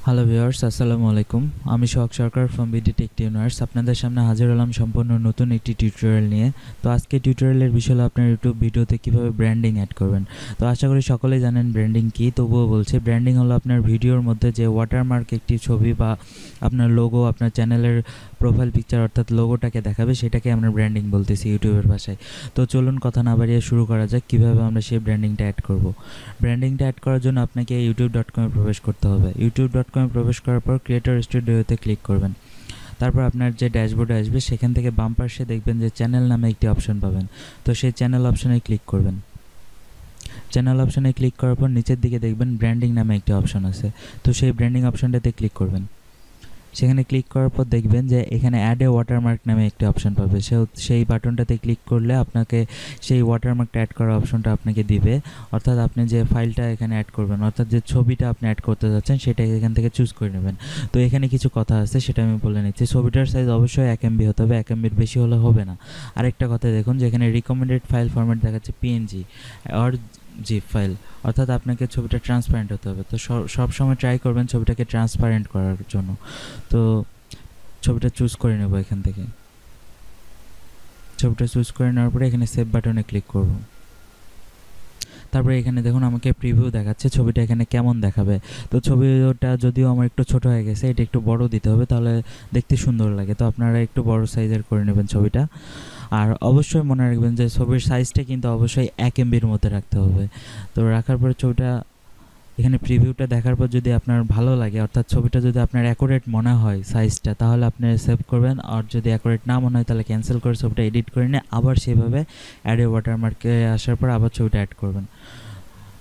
Hello viewers, আসসালামু আলাইকুম। আমি সোহাগ সরকার ফ্রম বিডি টেক টিউনার্স আপনাদের সামনে হাজির হলাম সম্পূর্ণ নতুন একটি টিউটোরিয়াল নিয়ে। তো আজকে টিউটোরিয়ালের বিষয় হলো আপনার ইউটিউব ভিডিওতে কীভাবে ব্র্যান্ডিং অ্যাড করবেন। তো আশা করি সকলেই জানেন ব্র্যান্ডিং কী, তবুও বলছি। ব্র্যান্ডিং হলো আপনার ভিডিওর মধ্যে যে ওয়াটারমার্ক একটি ছবি বা আপনার লোগো, আপনার চ্যানেলের প্রোফাইল পিকচার অর্থাৎ লোগোটাকে দেখাবে, সেটাকে আমরা ব্র্যান্ডিং বলতেছি ইউটিউবের ভাষায়। তো চলুন কথা না বাড়িয়ে শুরু করা যাক কীভাবে আমরা সেই ব্র্যান্ডিংটা অ্যাড করব। ব্র্যান্ডিংটা অ্যাড করার জন্য আপনাকে youtube.com-এ প্রবেশ করতে হবে। youtube.com-এ প্রবেশ করার পর ক্রিয়েটর স্টুডিওতে ক্লিক করবেন। তারপর আপনার যে ড্যাশবোর্ডে আসবে সেখান থেকে বাম পাশে দেখবেন যে চ্যানেল নামে একটি অপশন পাবেন। তো সেই চ্যানেল অপশনে ক্লিক করবেন। চ্যানেল অপশনে ক্লিক করার পর নিচের দিকে দেখবেন ব্র্যান্ডিং নামে একটি অপশন আছে। তো সেই ব্র্যান্ডিং অপশনটাতে ক্লিক করবেন। সেখানে ক্লিক করার পর দেখবেন যে এখানে অ্যাড এ ওয়াটারমার্ক নামে একটি অপশন পাবে। সেই বাটনটাতে ক্লিক করলে আপনাকে সেই ওয়াটারমার্কটা অ্যাড করার অপশনটা আপনাকে দিবে। অর্থাৎ আপনি যে ফাইলটা এখানে অ্যাড করবেন, অর্থাৎ যে ছবিটা আপনি অ্যাড করতে যাচ্ছেন, সেটা এখান থেকে চুজ করে নেবেন। তো এখানে কিছু কথা আছে, সেটা আমি বলে নিচ্ছি। ছবিটার সাইজ অবশ্যই 1 MB হতে হবে, 1 MB বেশি হলে হবে না। আরেকটা কথা দেখুন, যেখানে রিকমেন্ডেড ফাইল ফরম্যাট দেখাচ্ছে PNG আর জিপ ফাইল, অর্থাৎ আপনাকে ছবিটা ট্রান্সপারেন্ট হতে হবে। তো সব সময় ট্রাই করবেন ছবিটাকে ট্রান্সপারেন্ট করার জন্য। তো ছবিটা চুজ করে নেব এখান থেকে। ছবিটা চুজ করে নেওয়ার পরে এখানে সেভ বাটনে ক্লিক করব। তারপরে এখানে দেখুন আমাকে প্রিভিউ দেখাচ্ছে ছবিটা এখানে কেমন দেখাবে। তো ছবিটা যদিও আমার একটু ছোট হয়ে গেছে, এটা একটু বড় দিতে হবে, তাহলে দেখতে সুন্দর লাগে। তো আপনারা একটু বড় সাইজের করে নেবেন ছবিটা। আর অবশ্যই মনে রাখবেন যে ছবির সাইজটা কিন্তু অবশ্যই 1 MBর মধ্যে রাখতে হবে। তো রাখার পরে ছবিটা এখানে প্রিভিউটা দেখার পর যদি আপনার ভালো লাগে, অর্থাৎ ছবিটা যদি আপনার অ্যাকুরেট মনে হয় সাইজটা, তাহলে আপনি সেভ করবেন। আর যদি অ্যাকুরেট না মনে হয় তাহলে ক্যান্সেল করে ছবিটা এডিট করে নিয়ে আবার সেভাবে অ্যাড এ ওয়াটারমার্কে আসার পর আবার ছবিটা অ্যাড করবেন।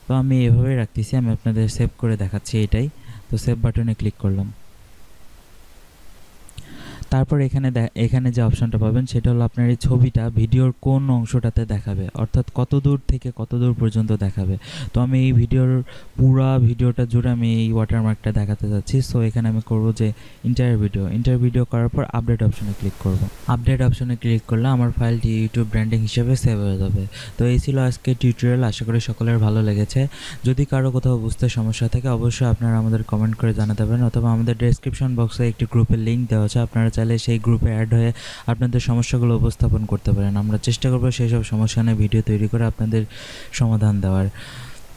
তো আমি এভাবেই রাখতেছি, আমি আপনাদের সেভ করে দেখাচ্ছি এটাই। তো সেভ বাটনে ক্লিক করলাম। তারপর এখানে যে অপশনটা পাবেন সেটা হলো আপনার এই ছবিটা ভিডিওর কোন অংশটাতে দেখাবে, অর্থাৎ কত দূর থেকে কত দূর পর্যন্ত দেখাবে। তো আমি এই পুরা ভিডিওটা জুড়ে আমি এই ওয়াটারমার্কটা দেখাতে যাচ্ছি। সো এখানে আমি করব যে ইন্টার ভিডিও করার পর আপডেট অপশনে ক্লিক করব। আপডেট অপশনে ক্লিক করলে আমার ফাইলটি ইউটিউব ব্র্যান্ডিং হিসেবে সেভ হয়ে যাবে। তো এই ছিল আজকে টিউটোরিয়াল, আশা করি সকলের ভালো লেগেছে। যদি কারো কোথাও বুঝতে সমস্যা থাকে অবশ্যই আপনারা আমাদের কমেন্ট করে জানাতে পারেন, অথবা আমাদের ডেসক্রিপশন বক্সে একটি গ্রুপের লিঙ্ক দেওয়া আছে, আপনারা চাইলে সেই গ্রুপে অ্যাড হয়ে আপনাদের সমস্যাগুলো উপস্থাপন করতে পারেন। আমরা চেষ্টা করব সেই সব সমস্যা নিয়ে ভিডিও তৈরি করে আপনাদের সমাধান দেওয়ার।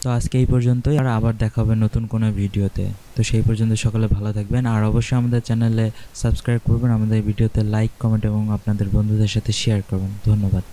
তো আজকে এই পর্যন্তই, আর আবার দেখা হবে নতুন কোনো ভিডিওতে। তো সেই পর্যন্ত সকলে ভালো থাকবেন, আর অবশ্যই আমাদের চ্যানেলে সাবস্ক্রাইব করবেন, আমাদের ভিডিওতে লাইক, কমেন্ট এবং আপনাদের বন্ধুদের সাথে শেয়ার করবেন। ধন্যবাদ।